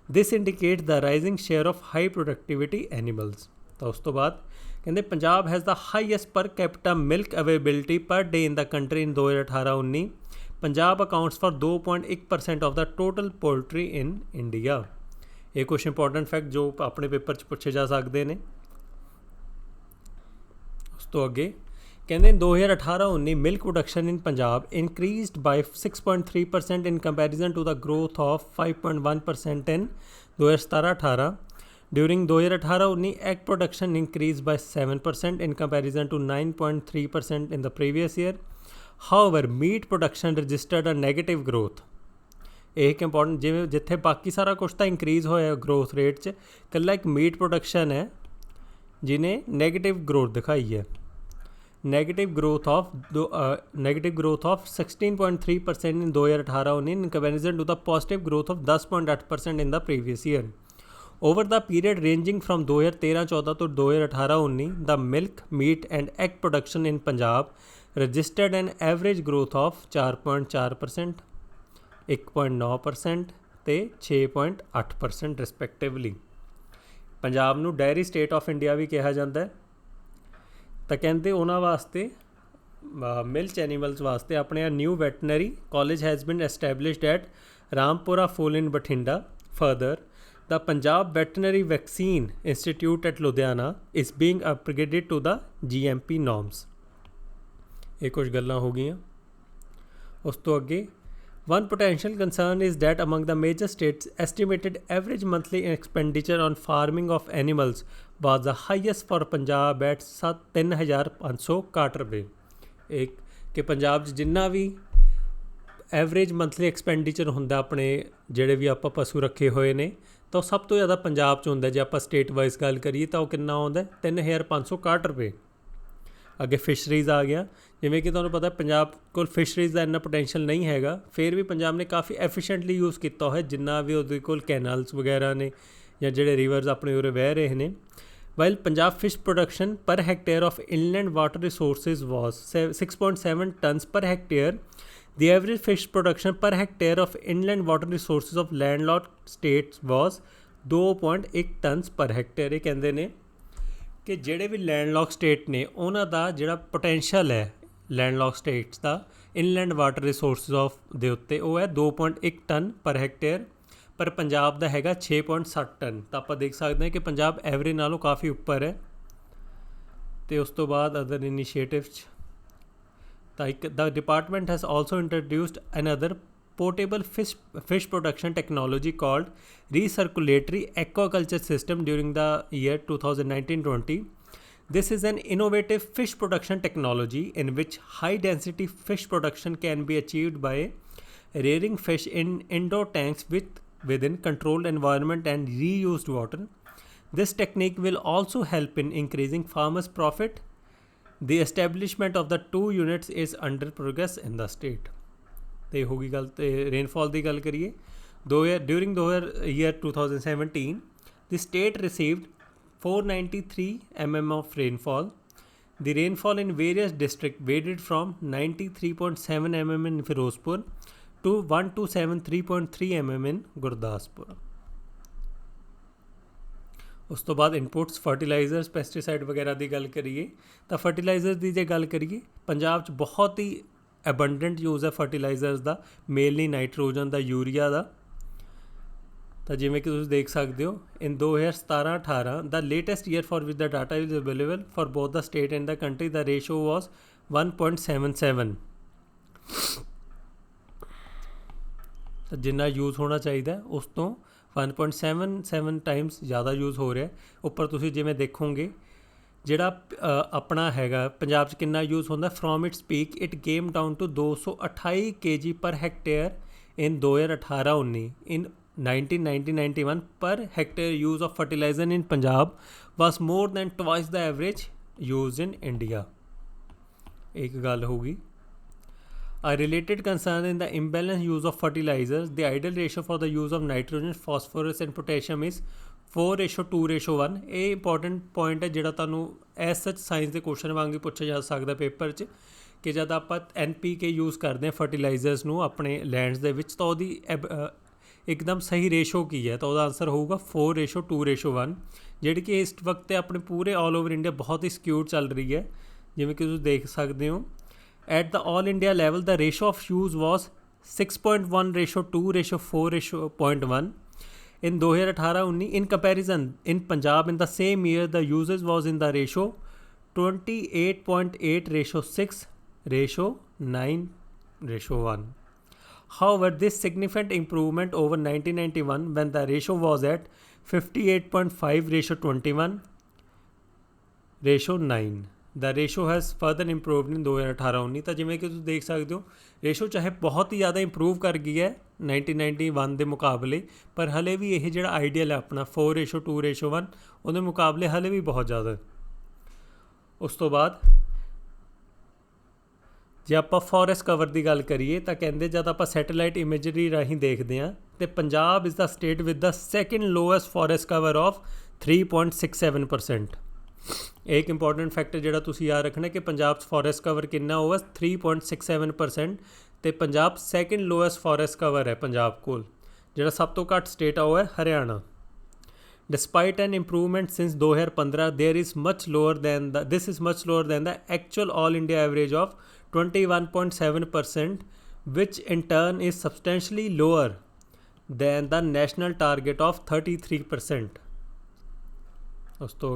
This indicates the rising share of high productivity animals। ਤਾਂ ਉਸ ਤੋਂ ਬਾਅਦ ਕਹਿੰਦੇ Punjab has the highest per capita milk availability per day in the country in 2018-19। Punjab accounts for 2.1% of the total poultry in India. ਇਹ ਕੁਛ important fact ਜੋ ਆਪਣੇ paper 'ਚ ਪੁੱਛੇ ਜਾ ਸਕਦੇ ਨੇ। ਉਸ ਤੋਂ ਅੱਗੇ ਕਹਿੰਦੇ 2018-19 milk production in Punjab increased by 6.3% in comparison to the growth of 5.1% in 2017-18। During 2018-19, egg production increased by 7% in comparison to 9.3% in the previous year. However, meat production registered a negative growth. ਇਹ ਇੱਕ important, ਜਿਵੇਂ ਜਿੱਥੇ ਬਾਕੀ ਸਾਰਾ ਕੁਛ ਤਾਂ increase ਹੋਇਆ growth rate 'ਚ, ਇਕੱਲਾ ਇੱਕ ਮੀਟ ਪ੍ਰੋਡਕਸ਼ਨ ਹੈ ਜਿਹਨੇ ਨੈਗੇਟਿਵ ਗਰੋਥ ਦਿਖਾਈ ਹੈ। negative growth of 16.3% in 2018-19 in comparison to the positive growth of 10.8% in the previous year. Over the period ranging from 2013-14 to 2018-19, the milk, meat and egg production in Punjab registered an average growth of 4.4%, 1.9% ਤੇ 6.8% respectively. Punjab ਨੂੰ diary state of India ਵੀ ਕਿਹਾ ਜਾਂਦਾ ਹੈ। ਤਾਂ ਕਹਿੰਦੇ ਉਹਨਾਂ ਵਾਸਤੇ milk animals ਵਾਸਤੇ ਆਪਣੇ new veterinary college has been established at Rampura Phul in Bathinda. Further the Punjab Veterinary Vaccine Institute at Ludhiana is being upgraded to the GMP norms. ਇਹ ਕੁਝ ਗੱਲਾਂ ਹੋ ਗਈਆਂ। ਉਸ ਤੋਂ ਅੱਗੇ one potential concern is that among the major states, estimated average monthly expenditure on farming of animals was the highest for Punjab at 3,561 ਰੁਪਏ। ਇੱਕ ਕਿ ਪੰਜਾਬ 'ਚ ਜਿੰਨਾ ਵੀ ਐਵਰੇਜ ਮੰਥਲੀ ਐਕਸਪੈਂਡੀਚਰ ਹੁੰਦਾ ਆਪਣੇ ਜਿਹੜੇ ਵੀ ਆਪਾਂ ਪਸ਼ੂ ਰੱਖੇ ਹੋਏ ਨੇ, ਤਾਂ ਉਹ ਸਭ ਤੋਂ ਜ਼ਿਆਦਾ ਪੰਜਾਬ 'ਚ ਹੁੰਦਾ। ਜੇ ਆਪਾਂ ਸਟੇਟ ਵਾਈਜ਼ ਗੱਲ ਕਰੀਏ ਤਾਂ ਉਹ ਕਿੰਨਾ ਆਉਂਦਾ 3,561 ਰੁਪਏ। ਅੱਗੇ ਫਿਸ਼ਰੀਜ਼ ਆ ਗਿਆ। ਜਿਵੇਂ ਕਿ ਤੁਹਾਨੂੰ ਪਤਾ ਪੰਜਾਬ ਕੋਲ ਫਿਸ਼ਰੀਜ਼ ਦਾ ਇੰਨਾ ਪੋਟੈਂਸ਼ੀਅਲ ਨਹੀਂ ਹੈਗਾ, ਫਿਰ ਵੀ ਪੰਜਾਬ ਨੇ ਕਾਫੀ ਐਫੀਸ਼ੀਐਂਟਲੀ ਯੂਜ਼ ਕੀਤਾ ਹੋਇਆ ਜਿੰਨਾ ਵੀ ਉਹਦੇ ਕੋਲ ਕੈਨਲਸ ਵਗੈਰਾ ਨੇ ਜਾਂ ਜਿਹੜੇ ਰਿਵਰਸ ਆਪਣੇ ਉਰੇ ਵਹਿ ਰਹੇ ਨੇ। ਵਾਈਲ ਪੰਜਾਬ ਫਿਸ਼ ਪ੍ਰੋਡਕਸ਼ਨ ਪਰ hectare of inland water resources was 6.7 tons ਪਰ hectare, the average fish production per hectare of inland water resources of landlocked states was 2.1 tons per hectare। ਇਹ ਕਹਿੰਦੇ ਨੇ ਕਿ ਜਿਹੜੇ ਵੀ ਲੈਂਡਲੌਕ ਸਟੇਟ ਨੇ ਉਹਨਾਂ ਦਾ ਜਿਹੜਾ ਪੋਟੈਂਸ਼ੀਅਲ ਹੈ ਲੈਂਡਲੌਕ ਸਟੇਟਸ ਦਾ ਇਨਲੈਂਡ ਵਾਟਰ ਰਿਸੋਰਸਿਸ ਆਫ ਦੇ ਉੱਤੇ, ਉਹ ਹੈ 2.1 ਟਨ ਪਰ ਹੈਕਟੇਅਰ, ਪਰ ਪੰਜਾਬ ਦਾ ਹੈਗਾ 6.7 ਟਨ। ਤਾਂ ਆਪਾਂ ਦੇਖ ਸਕਦੇ ਹਾਂ ਕਿ ਪੰਜਾਬ ਐਵਰੇਜ ਨਾਲੋਂ ਕਾਫੀ ਉੱਪਰ ਹੈ। ਅਤੇ ਉਸ ਤੋਂ ਬਾਅਦ other initiatives the department has also introduced another portable fish production technology called recirculatory aquaculture system during the year 2019-20. This is an innovative fish production technology in which high density fish production can be achieved by rearing fish in indoor tanks within controlled environment and reused water. This technique will also help in increasing farmers' profit. The establishment of the 2 units is under progress in the state. ਤੇ ਹੋ ਗਈ ਗੱਲ। ਤੇ rainfall ਦੀ ਗੱਲ ਕਰੀਏ, during the year 2017 the state received 493 mm of rainfall. The rainfall in various districts varied from 93.7 mm in Firozpur to 1273.3 mm in Gurdaspur. ਉਸ ਤੋਂ ਬਾਅਦ ਇਨਪੁਟਸ ਫਰਟੀਲਾਈਜ਼ਰਸ ਪੈਸਟੀਸਾਈਡ ਵਗੈਰਾ ਦੀ ਗੱਲ ਕਰੀਏ ਤਾਂ ਫਰਟੀਲਾਈਜ਼ਰ ਦੀ ਜੇ ਗੱਲ ਕਰੀਏ ਪੰਜਾਬ 'ਚ ਬਹੁਤ ਹੀ ਐਬੰਡੈਂਟ ਯੂਜ਼ ਹੈ ਫਰਟੀਲਾਈਜ਼ਰਸ ਦਾ, ਮੇਨਲੀ ਨਾਈਟ੍ਰੋਜਨ ਦਾ, ਯੂਰੀਆ ਦਾ। ਤਾਂ ਜਿਵੇਂ ਕਿ ਤੁਸੀਂ ਦੇਖ ਸਕਦੇ ਹੋ in 2017-18 the latest year for which the data is available for both the state and the country, the ratio was 1.77। ਤਾਂ ਜਿੰਨਾ ਯੂਜ਼ ਹੋਣਾ ਚਾਹੀਦਾ ਉਸ ਤੋਂ 1.77 ਟਾਈਮਸ ਜ਼ਿਆਦਾ ਯੂਜ਼ ਹੋ ਰਿਹਾ। ਉੱਪਰ ਤੁਸੀਂ ਜਿਵੇਂ ਦੇਖੋਗੇ ਜਿਹੜਾ ਆਪਣਾ ਹੈਗਾ ਪੰਜਾਬ 'ਚ ਕਿੰਨਾ ਯੂਜ਼ ਹੁੰਦਾ, from its peak it came down to 228 kg per hectare in 2018-19। In 1990-91 per hectare use of fertiliser in Punjab was more than twice the average use in India. ਇੱਕ ਗੱਲ ਹੋਊਗੀ। A related concern in the imbalanced use of fertilizers, the ideal ratio for the use of nitrogen, phosphorus and potassium is 4:2:1। ਇਹ important point ਹੈ ਜਿਹੜਾ ਤੁਹਾਨੂੰ S ਸੱਚ science ਦੇ question ਵਾਂਗ ਹੀ ਪੁੱਛਿਆ ਜਾ ਸਕਦਾ ਪੇਪਰ 'ਚ, ਕਿ ਜਦ ਆਪਾਂ NPK ਯੂਜ਼ ਕਰਦੇ ਹਾਂ ਫਰਟੀਲਾਈਜ਼ਰਸ ਨੂੰ ਆਪਣੇ ਲੈਂਡਸ ਦੇ ਵਿੱਚ ਤਾਂ ਉਹਦੀ ਇੱਕਦਮ ਸਹੀ ਰੇਸ਼ੋ ਕੀ ਹੈ, ਤਾਂ ਉਹਦਾ ਆਨਸਰ ਹੋਊਗਾ 4:2:1, ਜਿਹੜੀ ਕਿ ਇਸ ਵਕਤ ਆਪਣੇ ਪੂਰੇ ਆਲ ਓਵਰ ਇੰਡੀਆ ਬਹੁਤ ਹੀ ਸਕਿਊਡ ਚੱਲ ਰਹੀ ਹੈ। ਜਿਵੇਂ ਕਿ ਤੁਸੀਂ ਦੇਖ ਸਕਦੇ ਹੋ, at the all India level the ratio of shoes was 6.1:2:4:0.1 in 2018-19. In comparison, in Punjab in the same year the usage was in the ratio 28.8:6:9:1. However, this significant improvement over 1991 when the ratio was at 58.5:21:9. The ratio has further improved in 2018-19. ਤਾਂ ਜਿਵੇਂ ਕਿ ਤੁਸੀਂ ਦੇਖ ਸਕਦੇ ਹੋ, ratio ਚਾਹੇ ਬਹੁਤ ਹੀ ਜ਼ਿਆਦਾ ਇੰਪਰੂਵ ਕਰ ਗਈ ਹੈ 1991 ਦੇ ਮੁਕਾਬਲੇ, ਪਰ ਹਲੇ ਵੀ ਇਹ ਜਿਹੜਾ ਆਈਡੀਅਲ ਹੈ ਆਪਣਾ 4:2:1 ਉਹਦੇ ਮੁਕਾਬਲੇ ਹਲੇ ਵੀ ਬਹੁਤ ਜ਼ਿਆਦਾ। ਉਸ ਤੋਂ ਬਾਅਦ ਜੇ ਆਪਾਂ ਫੋਰੈਸਟ ਕਵਰ ਦੀ ਗੱਲ ਕਰੀਏ ਤਾਂ ਕਹਿੰਦੇ ਜਦ ਆਪਾਂ ਸੈਟੇਲਾਈਟ ਇਮੇਜਰੀ ਰਾਹੀਂ ਦੇਖਦੇ ਹਾਂ ਤੇ Punjab is the state with the second lowest forest cover of 3.67%। ਇੱਕ ਇੰਪੋਰਟੈਂਟ ਫੈਕਟਰ ਜਿਹੜਾ ਤੁਸੀਂ ਯਾਦ ਰੱਖਣਾ ਕਿ ਪੰਜਾਬ 'ਚ ਫੋਰੈਸਟ ਕਵਰ ਕਿੰਨਾ ਹੋਊਗਾ 3.67%, ਅਤੇ Punjab second lowest forest cover ਹੈ ਪੰਜਾਬ ਕੋਲ। ਜਿਹੜਾ ਸਭ ਤੋਂ ਘੱਟ ਸਟੇਟ ਆ ਉਹ ਹੈ Haryana. Despite an improvement since 2015, this is much lower than the actual all India average of 21.7%, which in turn is substantially lower than the national target of 33%. ਉਸ ਤੋਂ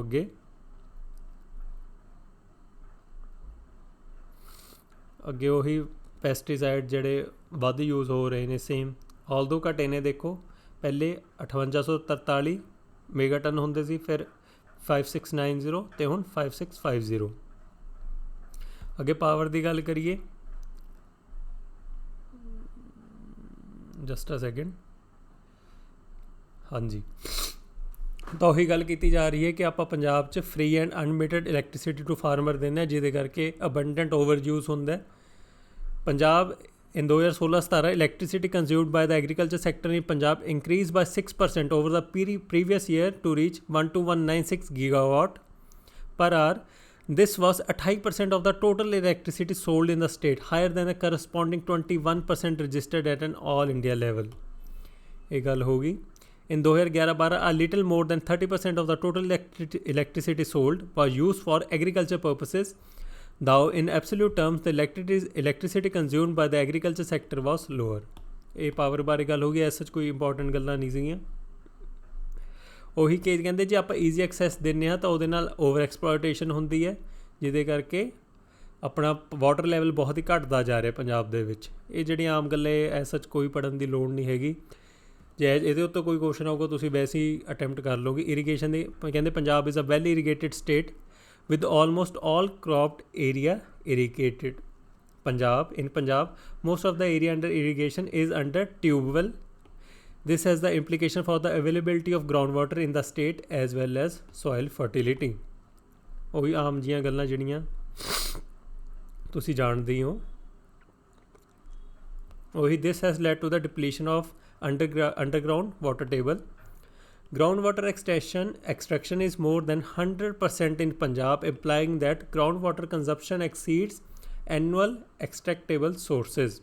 ਅੱਗੇ ਉਹੀ ਪੈਸਟੀਸਾਈਡ ਜਿਹੜੇ ਵੱਧ ਯੂਜ਼ ਹੋ ਰਹੇ ਨੇ ਸੇਮ, ਆਲਦੋ ਘਟੇ ਨੇ। ਦੇਖੋ ਪਹਿਲੇ 5843 ਮੈਗਾਟਨ ਹੁੰਦੇ ਸੀ, ਫਿਰ 5690 ਅਤੇ ਹੁਣ 5650। ਅੱਗੇ ਪਾਵਰ ਦੀ ਗੱਲ ਕਰੀਏ, ਜਸਟ ਅ ਸੈਕਿੰਡ, ਹਾਂਜੀ, ਤਾਂ ਉਹੀ ਗੱਲ ਕੀਤੀ ਜਾ ਰਹੀ ਹੈ ਕਿ ਆਪਾਂ ਪੰਜਾਬ 'ਚ free and unlimited electricity to farmer ਦਿੰਦੇ ਹਾਂ, ਜਿਹਦੇ ਕਰਕੇ ਅਬੰਡੈਂਟ ਓਵਰ ਯੂਜ਼ ਹੁੰਦਾ। Punjab in 2016-17 electricity consumed by the agriculture sector in Punjab increased by 6% over the previous year to reach 12196 gigawatt per hour. This was 28% of the total electricity sold in the state, higher than the corresponding 21% registered at an all India level. ਇਹ ਗੱਲ ਹੋਗੀ। In 2011-12, a little more than 30% of the total electricity sold was used for agriculture purposes. Though in absolute terms the electricity consumed by the agriculture sector was lower. ਇਹ power ਬਾਰੇ ਗੱਲ ਹੋ ਗਈ, S ਕੋਈ important ਗੱਲਾਂ ਨਹੀਂ ਸੀਗੀਆਂ। ਉਹੀ ਕੇਸ ਕਹਿੰਦੇ ਜੇ ਆਪਾਂ ਈਜ਼ੀ ਐਕਸੈਸ ਦਿੰਦੇ ਹਾਂ ਤਾਂ ਉਹਦੇ ਨਾਲ ਓਵਰ ਐਕਸਪਲੋਇਟੇਸ਼ਨ ਹੁੰਦੀ ਹੈ, ਜਿਹਦੇ ਕਰਕੇ ਆਪਣਾ ਵਾਟਰ ਲੈਵਲ ਬਹੁਤ ਹੀ ਘਟਦਾ ਜਾ ਰਿਹਾ ਪੰਜਾਬ ਦੇ ਵਿੱਚ। ਇਹ ਜਿਹੜੀਆਂ ਆਮ ਗੱਲਾਂ ਐਸ ਕੋਈ ਪੜ੍ਹਨ ਦੀ ਲੋੜ ਨਹੀਂ ਹੈਗੀ। ਜੇ ਇਹਦੇ ਉੱਤੇ ਕੋਈ ਕੁਐਸਚਨ ਆਊਗਾ ਤੁਸੀਂ ਵੈਸੇ ਹੀ ਅਟੈਂਪਟ ਕਰ ਲਓਗੇ। ਇਰੀਗੇਸ਼ਨ ਦੇ ਕਹਿੰਦੇ Punjab is a well irrigated state with almost all cropped area irrigated. In Punjab, most of the area under irrigation is under tube well. This has the implication for the availability of groundwater in the state as well as soil fertility. ਉਹੀ ਆਮ ਜੀਆਂ ਗੱਲਾਂ ਜਿਹੜੀਆਂ ਤੁਸੀਂ ਜਾਣਦੇ ਹੋ। ਉਹੀ this has led to the depletion of underground water table. Groundwater extraction is more than 100% in Punjab, implying that groundwater consumption exceeds annual extractable sources.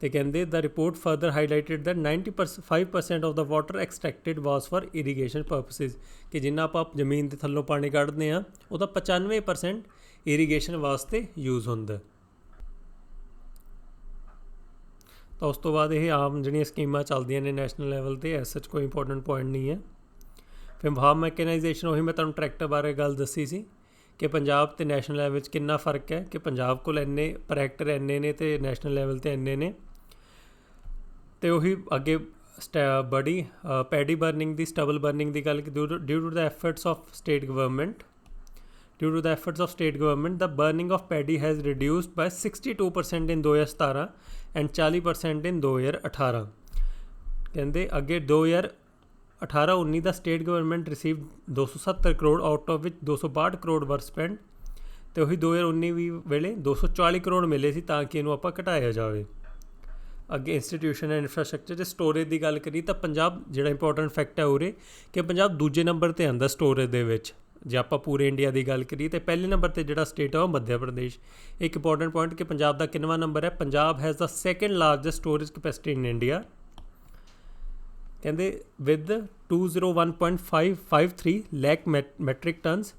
They ਕਹਿੰਦੇ the report further highlighted that 95% of the water extracted was for irrigation purposes, ਕਿ ਜਿੰਨਾ ਆਪਾਂ ਜ਼ਮੀਨ ਦੇ ਥੱਲੋਂ ਪਾਣੀ ਕੱਢਦੇ ਹਾਂ ਉਹਦਾ 95% ਇਰੀਗੇਸ਼ਨ ਵਾਸਤੇ ਯੂਜ਼ ਹੁੰਦਾ। ਤਾਂ ਉਸ ਤੋਂ ਬਾਅਦ ਇਹ ਆਮ ਜਿਹੜੀਆਂ ਸਕੀਮਾਂ ਚੱਲਦੀਆਂ ਨੇ ਨੈਸ਼ਨਲ ਲੈਵਲ 'ਤੇ, ਐਸ ਸੱਚ ਕੋਈ ਇੰਪੋਰਟੈਂਟ ਪੁਆਇੰਟ ਨਹੀਂ ਹੈ। ਫਿਰ ਫਾਰਮ ਮੈਕਨਾਈਜੇਸ਼ਨ, ਉਹੀ ਮੈਂ ਤੁਹਾਨੂੰ ਟਰੈਕਟਰ ਬਾਰੇ ਗੱਲ ਦੱਸੀ ਸੀ ਕਿ ਪੰਜਾਬ ਅਤੇ ਨੈਸ਼ਨਲ ਲੈਵਲ 'ਚ ਕਿੰਨਾ ਫਰਕ ਹੈ, ਕਿ ਪੰਜਾਬ ਕੋਲ ਇੰਨੇ ਟਰੈਕਟਰ ਇੰਨੇ ਨੇ ਅਤੇ ਨੈਸ਼ਨਲ ਲੈਵਲ 'ਤੇ ਇੰਨੇ ਨੇ। ਅਤੇ ਉਹੀ ਅੱਗੇ ਪੈਡੀ ਬਰਨਿੰਗ ਦੀ, ਸਟਬਲ ਬਰਨਿੰਗ ਦੀ ਗੱਲ, due to the efforts of state government, the burning of paddy has reduced by 62% in 2017 and 40% in 2018. ਕਹਿੰਦੇ ਅੱਗੇ 2018-19 ਦਾ state government receive 270 crore, out of which 262 crore ਵਰ ਸਪੈਂਡ, ਅਤੇ ਉਹੀ 2019 ਵੇਲੇ 240 ਕਰੋੜ ਮਿਲੇ ਸੀ ਤਾਂ ਕਿ ਇਹਨੂੰ ਆਪਾਂ ਘਟਾਇਆ ਜਾਵੇ। ਅੱਗੇ ਇੰਸਟੀਟਿਊਸ਼ਨ ਐਂਡ ਇਨਫਰਾਸਟਰਕਚਰ ਅਤੇ ਸਟੋਰੇਜ ਦੀ ਗੱਲ ਕਰੀਏ ਤਾਂ ਪੰਜਾਬ ਜਿਹੜਾ ਇੰਪੋਰਟੈਂਟ ਫੈਕਟ ਹੈ ਉਰੇ ਕਿ ਪੰਜਾਬ ਦੂਜੇ ਨੰਬਰ 'ਤੇ ਆਉਂਦਾ ਸਟੋਰੇਜ ਦੇ ਵਿੱਚ। ਜੇ ਆਪਾਂ ਪੂਰੇ ਇੰਡੀਆ ਦੀ ਗੱਲ ਕਰੀਏ ਤਾਂ ਪਹਿਲੇ ਨੰਬਰ 'ਤੇ ਜਿਹੜਾ ਸਟੇਟ ਹੈ ਉਹ ਮੱਧ ਪ੍ਰਦੇਸ਼। ਇੱਕ ਇੰਪੋਰਟੈਂਟ ਪੁਆਇੰਟ ਕਿ ਪੰਜਾਬ ਦਾ ਕਿੰਨਵਾਂ ਨੰਬਰ ਹੈ, Punjab has the second largest storage capacity in India. ਕਹਿੰਦੇ with 201.553 lakh metric tons,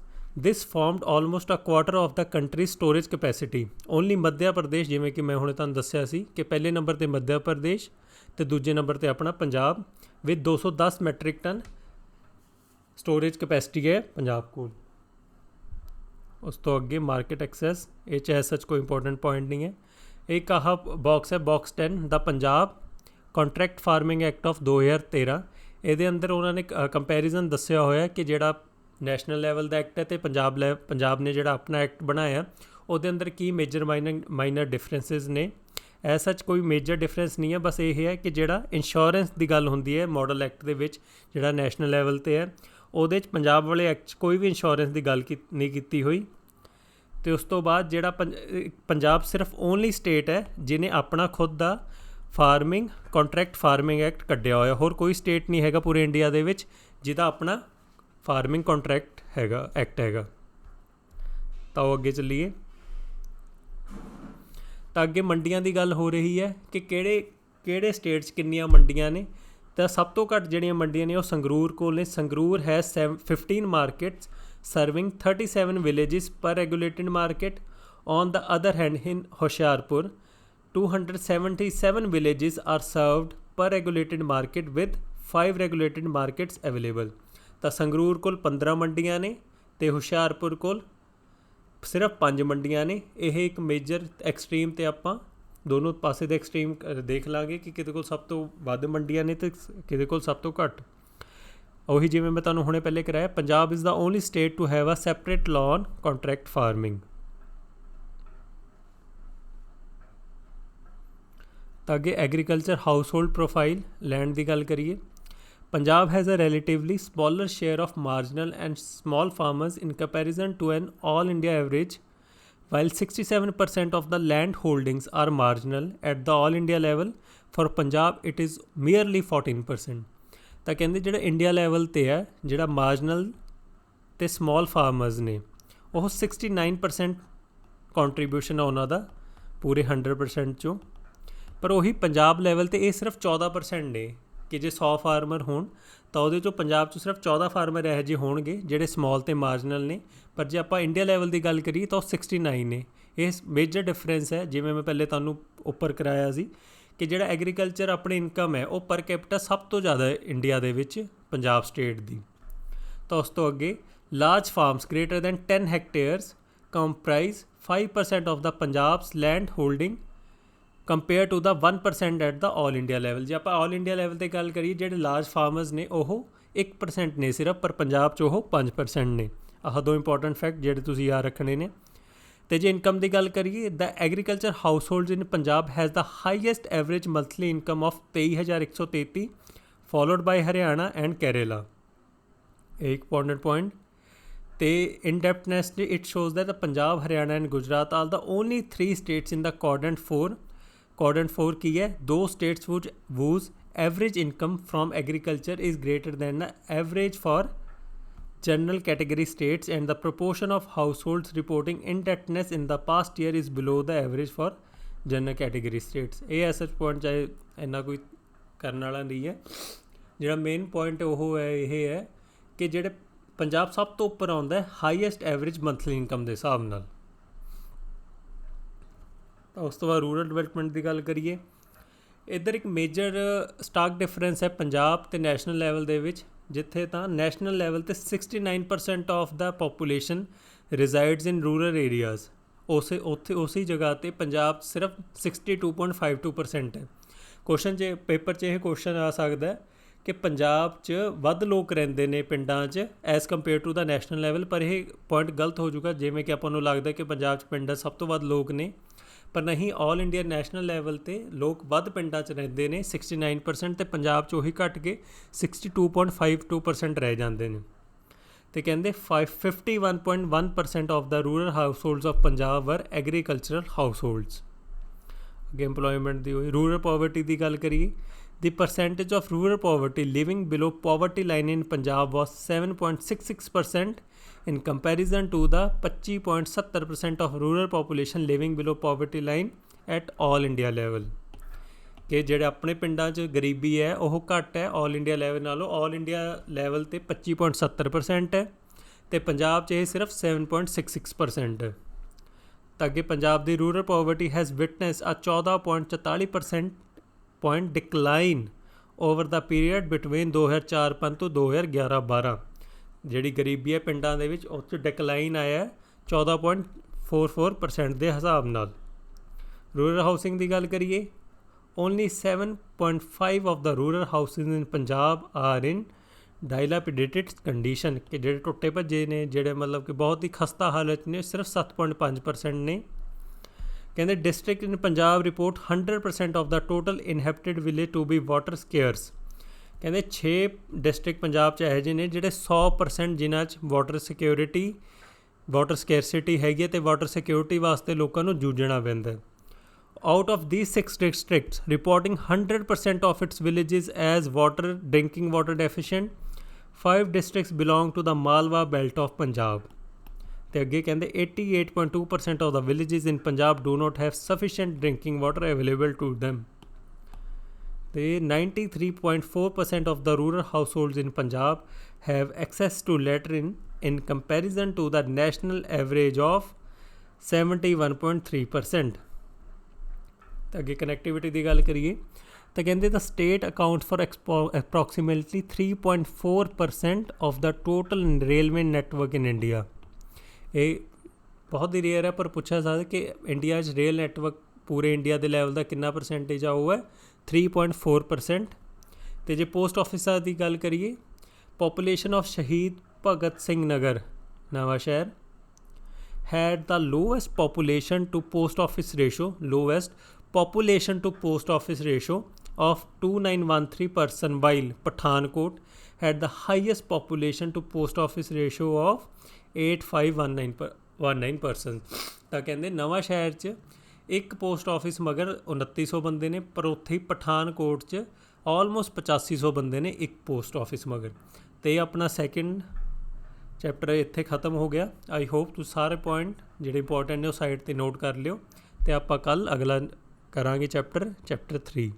this formed almost a quarter of the country's storage capacity. Only Madhya Pradesh, ਜਿਵੇਂ ਕਿ ਮੈਂ ਹੁਣੇ ਤੁਹਾਨੂੰ ਦੱਸਿਆ ਸੀ ਕਿ ਪਹਿਲੇ ਨੰਬਰ 'ਤੇ ਮੱਧ ਪ੍ਰਦੇਸ਼ ਅਤੇ ਦੂਜੇ ਨੰਬਰ 'ਤੇ ਆਪਣਾ Punjab with 210 matric ton storage capacity ਹੈ ਪੰਜਾਬ ਕੋਲ। ਉਸ ਤੋਂ ਅੱਗੇ ਮਾਰਕੀਟ ਐਕਸੈਸ, ਇਹ 'ਚ ਐਸ ਸੱਚ ਕੋਈ ਇੰਪੋਰਟੈਂਟ ਪੁਆਇੰਟ ਨਹੀਂ ਹੈ। ਇੱਕ ਆਹ ਬਾਕਸ ਹੈ box 10 the Punjab contract farming act of 2013। ਇਹਦੇ ਅੰਦਰ ਉਹਨਾਂ ਨੇ ਕੰਪੈਰੀਜ਼ਨ ਦੱਸਿਆ ਹੋਇਆ ਕਿ ਜਿਹੜਾ ਨੈਸ਼ਨਲ ਲੈਵਲ ਦਾ ਐਕਟ ਹੈ ਅਤੇ ਪੰਜਾਬ ਨੇ ਜਿਹੜਾ ਆਪਣਾ ਐਕਟ ਬਣਾਇਆ ਉਹਦੇ ਅੰਦਰ ਕੀ ਮੇਜਰ ਮਾਈਨਰ ਡਿਫਰੈਂਸਿਸ ਨੇ। ਐਸ ਸੱਚ ਕੋਈ ਮੇਜਰ ਡਿਫਰੈਂਸ ਨਹੀਂ ਹੈ, ਬਸ ਇਹ ਹੈ ਕਿ ਜਿਹੜਾ ਇੰਸ਼ੋਰੈਂਸ ਦੀ ਗੱਲ ਹੁੰਦੀ ਹੈ ਮਾਡਲ ਐਕਟ ਦੇ ਵਿੱਚ ਜਿਹੜਾ ਨੈਸ਼ਨਲ ਲੈਵਲ 'ਤੇ ਹੈ, ਉਹਦੇ 'ਚ ਪੰਜਾਬ ਵਾਲੇ ਐਕਟ 'ਚ ਕੋਈ ਵੀ ਇੰਸ਼ੋਰੈਂਸ ਦੀ ਗੱਲ ਨਹੀਂ ਕੀਤੀ ਹੋਈ। ਅਤੇ ਉਸ ਤੋਂ ਬਾਅਦ ਜਿਹੜਾ ਪੰਜਾਬ ਸਿਰਫ ਓਨਲੀ ਸਟੇਟ ਹੈ ਜਿਹਨੇ ਆਪਣਾ ਖੁਦ ਦਾ ਫਾਰਮਿੰਗ ਕੰਟਰੈਕਟ ਫਾਰਮਿੰਗ ਐਕਟ ਕੱਢਿਆ ਹੋਇਆ। ਹੋਰ ਕੋਈ ਸਟੇਟ ਨਹੀਂ ਹੈਗਾ ਪੂਰੇ ਇੰਡੀਆ ਦੇ ਵਿੱਚ ਜਿਹਦਾ ਆਪਣਾ ਫਾਰਮਿੰਗ ਕੰਟਰੈਕਟ ਹੈਗਾ ਐਕਟ ਹੈਗਾ। ਤਾਂ ਉਹ ਅੱਗੇ ਚੱਲੀਏ। ਤਾਂ ਅੱਗੇ ਮੰਡੀਆਂ ਦੀ ਗੱਲ ਹੋ ਰਹੀ ਹੈ ਕਿ ਕਿਹੜੇ ਸਟੇਟ 'ਚ ਕਿੰਨੀਆਂ ਮੰਡੀਆਂ ਨੇ। ਤਾਂ ਸਭ ਤੋਂ ਘੱਟ ਜਿਹੜੀਆਂ ਮੰਡੀਆਂ ਨੇ ਉਹ ਸੰਗਰੂਰ ਕੋਲ ਨੇ। ਸੰਗਰੂਰ ਹੈ 15 markets serving 37 villages per regulated market. On the other hand, in Hoshiarpur, 277 villages are served per regulated market with 5 regulated markets available. ਤਾਂ ਸੰਗਰੂਰ ਕੋਲ 15 ਮੰਡੀਆਂ ਨੇ ਅਤੇ ਹੁਸ਼ਿਆਰਪੁਰ ਕੋਲ ਸਿਰਫ 5 ਮੰਡੀਆਂ ਨੇ। ਇਹ ਇੱਕ ਮੇਜਰ ਐਕਸਟ੍ਰੀਮ 'ਤੇ ਆਪਾਂ ਦੋਨੋਂ ਪਾਸੇ ਦੇ ਐਕਸਟ੍ਰੀਮ ਦੇਖ ਲਾਂਗੇ ਕਿ ਕਿਤੇ ਕੋਲ ਸਭ ਤੋਂ ਵੱਧ ਮੰਡੀਆਂ ਨੇ ਅਤੇ ਕਿਤੇ ਕੋਲ ਸਭ ਤੋਂ ਘੱਟ। ਉਹੀ ਜਿਵੇਂ ਮੈਂ ਤੁਹਾਨੂੰ ਹੁਣੇ ਪਹਿਲੇ ਕਰਾਇਆ, Punjab is the only state to have a separate law on contract farming. ਤਾਂ ਅੱਗੇ agriculture household profile land ਦੀ ਗੱਲ ਕਰੀਏ। Punjab has a relatively smaller share of marginal and small farmers in comparison to an all India average, while 67% of the land holdings are marginal at the all India level. For Punjab it is merely 14%. ਤਾਂ ਕਹਿੰਦੇ ਜਿਹੜਾ India level 'ਤੇ ਹੈ ਜਿਹੜਾ marginal ਅਤੇ small farmers ਨੇ ਉਹ 69% contribution ਆ ਉਹਨਾਂ ਦਾ ਪੂਰੇ 100% 'ਚੋਂ। ਪਰ ਉਹੀ ਪੰਜਾਬ ਲੈਵਲ 'ਤੇ ਇਹ ਸਿਰਫ 14% ਨੇ ਕਿ ਜੇ 100 ਫਾਰਮਰ ਹੋਣ ਤਾਂ ਉਹਦੇ 'ਚੋਂ ਪੰਜਾਬ 'ਚ ਸਿਰਫ 14 ਫਾਰਮਰ ਇਹੋ ਜਿਹੇ ਹੋਣਗੇ ਜਿਹੜੇ ਸਮੋਲ ਅਤੇ ਮਾਰਜਨਲ ਨੇ। ਪਰ ਜੇ ਆਪਾਂ ਇੰਡੀਆ ਲੈਵਲ ਦੀ ਗੱਲ ਕਰੀਏ ਤਾਂ ਉਹ 69 ਨੇ। ਇਹ ਮੇਜਰ ਡਿਫਰੈਂਸ ਹੈ। ਜਿਵੇਂ ਮੈਂ ਪਹਿਲੇ ਤੁਹਾਨੂੰ ਉੱਪਰ ਕਰਾਇਆ ਸੀ ਕਿ ਜਿਹੜਾ ਐਗਰੀਕਲਚਰ ਆਪਣੀ ਇਨਕਮ ਹੈ ਉਹ ਪਰ ਕੈਪੀਟਾ ਸਭ ਤੋਂ ਜ਼ਿਆਦਾ ਇੰਡੀਆ ਦੇ ਵਿੱਚ ਪੰਜਾਬ ਸਟੇਟ ਦੀ। ਤਾਂ ਉਸ ਤੋਂ ਅੱਗੇ large farms greater than 10 hectares comprise 5% of the Punjab's land holding compare to the 1% at the all India level. ਜੇ ਆਪਾਂ ਆਲ ਇੰਡੀਆ ਲੈਵਲ 'ਤੇ ਗੱਲ ਕਰੀਏ ਜਿਹੜੇ ਲਾਰਜ ਫਾਰਮਰਸ ਨੇ ਉਹ 1% ਨੇ ਸਿਰਫ, ਪਰ ਪੰਜਾਬ 'ਚ ਉਹ 5% ਨੇ। ਆਹ ਦੋ ਇੰਪੋਰਟੈਂਟ ਫੈਕਟ ਜਿਹੜੇ ਤੁਸੀਂ ਯਾਦ ਰੱਖਣੇ ਨੇ। ਅਤੇ ਜੇ ਇਨਕਮ ਦੀ ਗੱਲ ਕਰੀਏ, the agriculture households in Punjab has the highest average monthly income of 23,133 followed by Haryana and Kerala. ਇਹ ਇੰਪੋਰਟੈਂਟ ਪੁਆਇੰਟ। ਅਤੇ indebtedness it shows that the Punjab, Haryana and Gujarat are the only 3 states in the quadrant 4। Quadrant 4 ਕੀ ਹੈ? 2 states whose average income from agriculture is greater than the average for general category states, and the proportion of households reporting indebtedness in the past year is below the average for general category states. ਇਹ ਐਸਾ point ਚਾਹੇ ਇੰਨਾ ਕੋਈ ਕਰਨ ਵਾਲਾ ਨਹੀਂ ਹੈ। ਜਿਹੜਾ ਮੇਨ ਪੁਆਇੰਟ ਉਹ ਹੈ ਇਹ ਹੈ ਕਿ ਜਿਹੜੇ ਪੰਜਾਬ ਸਭ ਤੋਂ ਉੱਪਰ ਆਉਂਦਾ ਹੈ ਹਾਈਐਸਟ ਐਵਰੇਜ ਮੰਥਲੀ ਇਨਕਮ ਦੇ ਹਿਸਾਬ ਨਾਲ। ਤਾਂ ਉਸ ਤੋਂ ਬਾਅਦ ਰੂਰਲ ਡਿਵੈਲਪਮੈਂਟ ਦੀ ਗੱਲ ਕਰੀਏ, ਇੱਧਰ ਇੱਕ ਮੇਜਰ ਸਟਾਰਕ ਡਿਫਰੈਂਸ ਹੈ ਪੰਜਾਬ ਅਤੇ ਨੈਸ਼ਨਲ ਲੈਵਲ ਦੇ ਵਿੱਚ, ਜਿੱਥੇ ਤਾਂ ਨੈਸ਼ਨਲ ਲੈਵਲ 'ਤੇ 69% of the population resides in rural areas. ਉਸੇ ਜਗ੍ਹਾ 'ਤੇ ਪੰਜਾਬ 'ਚ ਸਿਰਫ 62.52% ਹੈ। ਕੁਐਸਚਨ 'ਚ ਪੇਪਰ 'ਚ ਇਹ ਕੁਐਸਚਨ ਆ ਸਕਦਾ ਕਿ ਪੰਜਾਬ 'ਚ ਵੱਧ ਲੋਕ ਰਹਿੰਦੇ ਨੇ ਪਿੰਡਾਂ 'ਚ as compare to the national level, ਪਰ ਇਹ ਪੁਆਇੰਟ ਗਲਤ ਹੋ ਚੁੱਕਾ। ਜਿਵੇਂ ਕਿ ਆਪਾਂ ਨੂੰ ਲੱਗਦਾ ਕਿ ਪੰਜਾਬ 'ਚ ਪਿੰਡਾਂ ਸਭ ਤੋਂ ਵੱਧ ਲੋਕ ਨੇ, ਪਰ ਨਹੀਂ, ਆਲ ਇੰਡੀਆ ਨੈਸ਼ਨਲ ਲੈਵਲ 'ਤੇ ਲੋਕ ਵੱਧ ਪਿੰਡਾਂ 'ਚ ਰਹਿੰਦੇ ਨੇ 69%, ਅਤੇ ਪੰਜਾਬ 'ਚ ਉਹੀ ਘੱਟ ਕੇ 62.52% ਰਹਿ ਜਾਂਦੇ ਨੇ। ਅਤੇ ਕਹਿੰਦੇ 51.1% of the rural house holds of Punjab ਵਰ ਐਗਰੀਕਲਚਰਲ ਹਾਊਸ ਹੋਲਡਸ। ਅੱਗੇ ਇੰਪਲੋਇਮੈਂਟ ਦੀ ਹੋਈ। ਰੂਰਲ ਪਾਵਰਟੀ ਦੀ ਗੱਲ ਕਰੀਏ, the percentage of rural poverty living below poverty line in Punjab was 7.66% in comparison to the 25.70% of rural population living below poverty line at all India level. ਕਿ ਜਿਹੜੇ ਆਪਣੇ ਪਿੰਡਾਂ 'ਚ ਗਰੀਬੀ ਹੈ ਉਹ ਘੱਟ ਹੈ ਆਲ ਇੰਡੀਆ ਲੈਵਲ ਨਾਲੋਂ। ਆਲ ਇੰਡੀਆ ਲੈਵਲ 'ਤੇ 25.70% ਹੈ ਅਤੇ ਪੰਜਾਬ 'ਚ ਇਹ ਸਿਰਫ 7.66% ਹੈ। ਤਾਂ ਅੱਗੇ ਪੰਜਾਬ ਦੀ rural poverty has witness a 14.44% decline over the period between 2004-05 ਤੋਂ 2011-12। ਜਿਹੜੀ ਗਰੀਬੀ ਹੈ ਪਿੰਡਾਂ ਦੇ ਵਿੱਚ ਉਹ 'ਚ ਡਿਕਲਾਈਨ ਆਇਆ 14.44% ਦੇ ਹਿਸਾਬ ਨਾਲ। ਰੂਰਲ ਹਾਊਸਿੰਗ ਦੀ ਗੱਲ ਕਰੀਏ, only 7.5 of the rural houses in Punjab are in dilapidated condition, ਕਿ ਜਿਹੜੇ ਟੁੱਟੇ ਭੱਜੇ ਨੇ, ਜਿਹੜੇ ਮਤਲਬ ਕਿ ਬਹੁਤ ਹੀ ਖਸਤਾ ਹਾਲਤ ਨੇ, ਸਿਰਫ 7.5% ਨੇ। ਕਹਿੰਦੇ district in Punjab report 100% of the total inhabited village to be water scarce. ਕਹਿੰਦੇ 6 ਡਿਸਟ੍ਰਿਕਟ ਪੰਜਾਬ 'ਚ ਇਹੋ ਜਿਹੇ ਨੇ ਜਿਹੜੇ 100% ਜਿਨ੍ਹਾਂ 'ਚ ਵਾਟਰ ਸਕੇਅਰਸਿਟੀ ਹੈਗੀ ਹੈ ਅਤੇ ਵਾਟਰ ਸਿਕਿਉਰਿਟੀ ਵਾਸਤੇ ਲੋਕਾਂ ਨੂੰ ਜੂਝਣਾ ਪੈਂਦਾ। Out of these 6 districts reporting 100% of its villages as drinking water deficient, 5 districts belong to the Malwa belt of Punjab. ਤੇ ਅੱਗੇ ਕਹਿੰਦੇ 88.2% of the villages in Punjab do not have sufficient drinking water available to them. ਤੇ 93.4% of the rural households in Punjab have access to latrine in comparison to the national average of 71.3%. ਤਾਂ ਅੱਗੇ connectivity ਦੀ ਗੱਲ ਕਰੀਏ ਤਾਂ ਕਹਿੰਦੇ the state account for approximately 3.4% of the total railway network in India. ਇਹ ਬਹੁਤ ਹੀ rare ਹੈ ਪਰ ਪੁੱਛਿਆ ਸਕਦਾ ਕਿ ਇੰਡੀਆ 'ਚ ਰੇਲ ਨੈਟਵਰਕ ਪੂਰੇ ਇੰਡੀਆ ਦੇ ਲੈਵਲ ਦਾ ਕਿੰਨਾ ਪਰਸੈਂਟੇਜ ਆ, ਉਹ ਹੈ 3.4%। ਅਤੇ ਜੇ ਪੋਸਟ ਆਫਿਸਾਂ ਦੀ ਗੱਲ ਕਰੀਏ, ਪੋਪੂਲੇਸ਼ਨ ਆਫ ਸ਼ਹੀਦ ਭਗਤ ਸਿੰਘ ਨਗਰ ਨਵਾਂ ਸ਼ਹਿਰ had the lowest population to post office ratio of 2913 person, while Pathankot had the highest population to post office ratio of 8519 person। ਤਾਂ ਕਹਿੰਦੇ ਨਵਾਂ ਸ਼ਹਿਰ 'ਚ ਇੱਕ ਪੋਸਟ ਆਫਿਸ ਮਗਰ 2900 ਬੰਦੇ ਨੇ, ਪਰ ਉੱਥੇ ਹੀ ਪਠਾਨਕੋਟ 'ਚ ਆਲਮੋਸਟ 8500 ਬੰਦੇ ਨੇ ਇੱਕ ਪੋਸਟ ਆਫਿਸ ਮਗਰ। ਅਤੇ ਆਪਣਾ ਸੈਕਿੰਡ ਚੈਪਟਰ ਇੱਥੇ ਖਤਮ ਹੋ ਗਿਆ। ਆਈ ਹੋਪ ਤੁਸੀਂ ਸਾਰੇ ਪੁਆਇੰਟ ਜਿਹੜੇ ਇੰਪੋਰਟੈਂਟ ਨੇ ਉਹ ਸਾਈਡ 'ਤੇ ਨੋਟ ਕਰ ਲਿਓ ਅਤੇ ਆਪਾਂ ਕੱਲ੍ਹ ਅਗਲਾ ਕਰਾਂਗੇ ਚੈਪਟਰ 3।